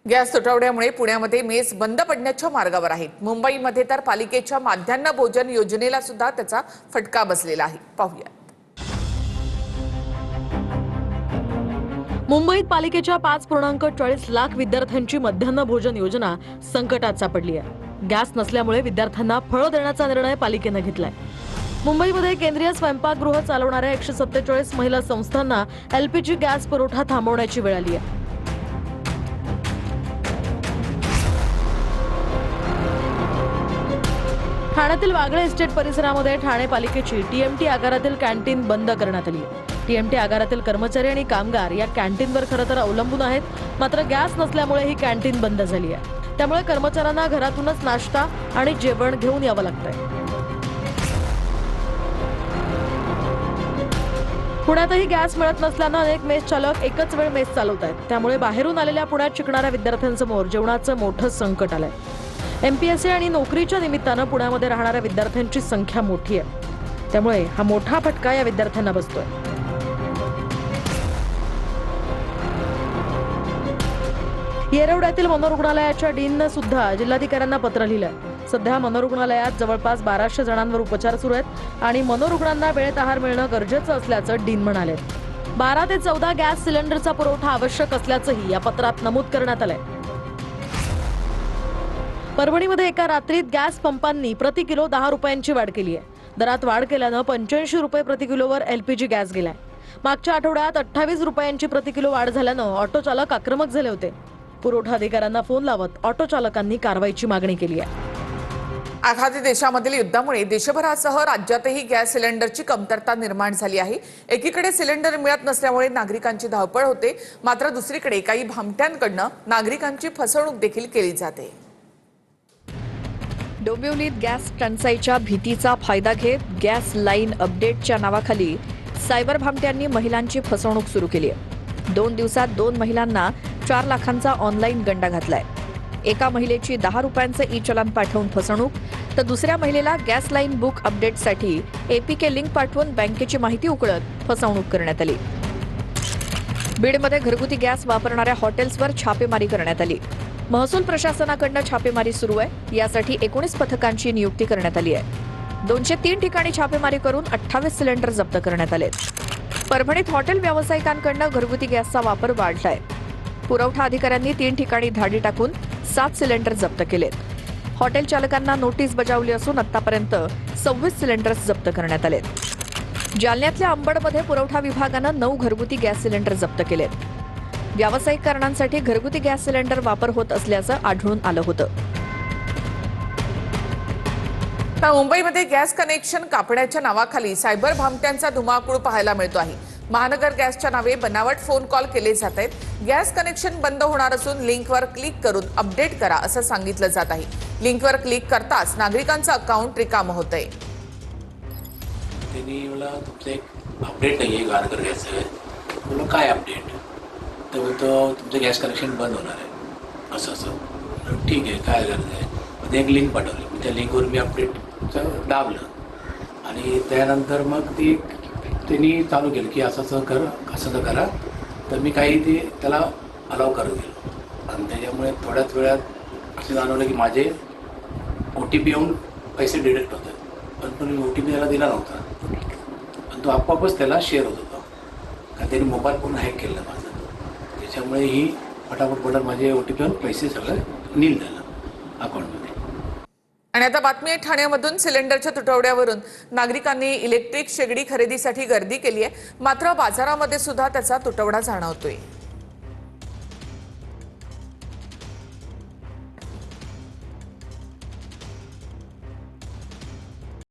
Gas तुटवड्यामुळे पुण्यामध्ये mess बंद पडण्याच्या मार्गावर आहेत। मुंबईमध्ये तर पालिकेच्या माध्यान्ह भोजन योजनेला सुद्धा त्याचा फटका बसलेला आहे। पाहूया। मुंबईत पालिकेच्या 5.40 लाख विद्यार्थ्यांची मध्यान्ह भोजन योजना संकटात सापडली आहे। गॅस नसल्यामुळे विद्यार्थ्यांना फळ देण्याचा निर्णय पालिकेने घेतलाय। मुंबईमध्ये केंद्रीय स्वयंपाकगृह चालवणाऱ्या 147 महिला संस्थांना एलपीजी गॅस पुरवठा थांबवण्याची वेळ आली आहे। ठाण्यातील वागळे इस्टेट परिसरामध्ये ठाणे पालिकेची टीएमटी आगारातील कॅन्टीन बंद करण्यात आली। टीएमटी आगारातील कर्मचारी आणि कामगार या कॅन्टीनवर खरं तर अवलंबून आहेत, मात्र गॅस नसल्यामुळे ही कॅन्टीन बंद झाली आहे। त्यामुळे कर्मचाऱ्यांना घरातूनच नाश्ता आणि जेवण घेऊन यावं लागतंय। पुण्यातही गॅस मिळत नसल्यानं अनेक मेस चालक एकच वेळ मेस चालवत आहेत। त्यामुळे बाहेरून आलेल्या पुण्यात शिकणाऱ्या विद्यार्थ्यांसमोर जेवणाचं मोठं संकट आलंय। एमपीएससी आणि नोकरीच्या निमित्तानं पुण्यामध्ये राहणाऱ्या विद्यार्थ्यांची संख्या मोठी आहे। त्यामुळे हा मोठा फटका या विद्यार्थ्यांना बसतोय। येरवड्यातील मनोरुग्णालयाच्या डीननं सुद्धा जिल्हाधिकाऱ्यांना पत्र लिहिलंय। सध्या मनोरुग्णालयात जवळपास 1200 जणांवर उपचार सुरू आहेत आणि मनोरुग्णांना वेळेत आहार मिळणं गरजेचं असल्याचं डीन म्हणाले। 12 ते 14 गॅस सिलेंडरचा पुरवठा आवश्यक असल्याचंही या पत्रात नमूद करण्यात आलंय। परभणीमध्ये एका रात्रीत गॅस पंपांनी प्रति किलो 10 रुपयांची वाढ केली आहे। दरात वाढ केल्यानं 85 रुपये प्रति किलोवर एलपीजी गॅस गेलाय। मागच्या आठवड्यात 28 रुपयांची प्रति किलो वाढ झाल्यानं ऑटो चालक आक्रमक झाले होते। पुरवठा अधिकाऱ्यांना फोन लावत ऑटो चालकांनी कारवाईची मागणी केली आहे। आखाती देशामधील युद्धामुळे देशभरासह राज्यातही गॅस सिलेंडरची कमतरता निर्माण झाली आहे। एकीकडे सिलेंडर मिळत नसल्यामुळे नागरिकांची धावपळ होते, मात्र दुसरीकडे काही भामट्यांकडून नागरिकांची फसवणूक देखील केली जाते। डोंबिवलीत गॅस टंचाईच्या भीतीचा फायदा घेत गॅस लाईन अपडेटच्या नावाखाली सायबर भामट्यांनी महिलांची फसवणूक सुरू केली आहे। 2 दिवसात 2 महिलांना 4 लाखांचा ऑनलाईन गंडा घातलाय। एका महिलेची 10 रुपयांचं ई चलन पाठवून फसवणूक, तर दुसऱ्या महिलेला गॅस लाईन बुक अपडेटसाठी एपीके लिंक पाठवून बँकेची माहिती उकळत फसवणूक करण्यात आली। बीडमध्ये घरगुती गॅस वापरणाऱ्या हॉटेल्सवर छापेमारी करण्यात आली। महसूल प्रशासनाकडून छापेमारी सुरू आहे। यासाठी 19 पथकांची नियुक्ती करण्यात आली आहे। 203 ठिकाणी छापेमारी करून 28 सिलेंडर जप्त करण्यात आले। परभणीत हॉटेल व्यावसायिकांकडून घरगुती गॅसचा वापर वाढलाय। पुरवठा अधिकाऱ्यांनी 3 ठिकाणी धाडी टाकून 7 सिलेंडर जप्त केलेत। हॉटेल चालकांना नोटीस बजावली असून आतापर्यंत 26 सिलेंडर्स जप्त करण्यात आलेत। जालन्यातल्या अंबडमध्ये पुरवठा विभागानं 9 घरगुती गॅस सिलेंडर जप्त केलेत। व्यावसायिक कारणांसाठी घरगुती गॅस सिलेंडर वापर होत असल्याचं आढळून आलं होतं। मुंबईमध्ये गॅस कनेक्शन कापण्याच्या नावाखाली सायबर भामट्यांचा धुमाकूळ पाहायला मिळतो आहे। महानगर गॅसच्या नावे बनावट फोन कॉल केले जात आहेत। गॅस कनेक्शन बंद होणार असून लिंकवर क्लिक करून अपडेट करा असं सांगितलं जात आहे। लिंकवर क्लिक करताच नागरिकांचं अकाउंट रिकामं होतंय। त्यांनी मला तुमचं एक अपडेट नाहीये महानगर गॅसचं। बोललो काय अपडेट? तर बोलतो तुमचं गॅस कनेक्शन बंद होणार आहे असं। ठीक आहे, काय गरज आहे? मग एक लिंक पाठवली, त्या लिंकवर मी अपडेटचं दाबलं आणि त्यानंतर मग त्यांनी चालू केलं की असं कर, असं करा। तर मी काही ते त्याला अलाव करत गेलो आणि त्याच्यामुळे थोड्याच वेळात असं जाणवलं की माझे OTP येऊन पैसे डिडक्ट होतात। पण मी OTP त्याला दिला नव्हता, पण तो आपोआपच त्याला शेअर होत होता, कारण त्यांनी मोबाईल पूर्ण हॅक केलं माझा। त्याच्यामुळे ही फटाफट माझे OTP येऊन पैसे सगळं नील झालं अकाउंटमध्ये। आणि आता बातमी आहे ठाण्यामधून सिलेंडरच्या तुटवड्यावरून नागरिकांनी इलेक्ट्रिक शेगडी खरेदीसाठी गर्दी केली आहे, मात्र बाजारामध्ये सुद्धा त्याचा तुटवडा जाणवतोय।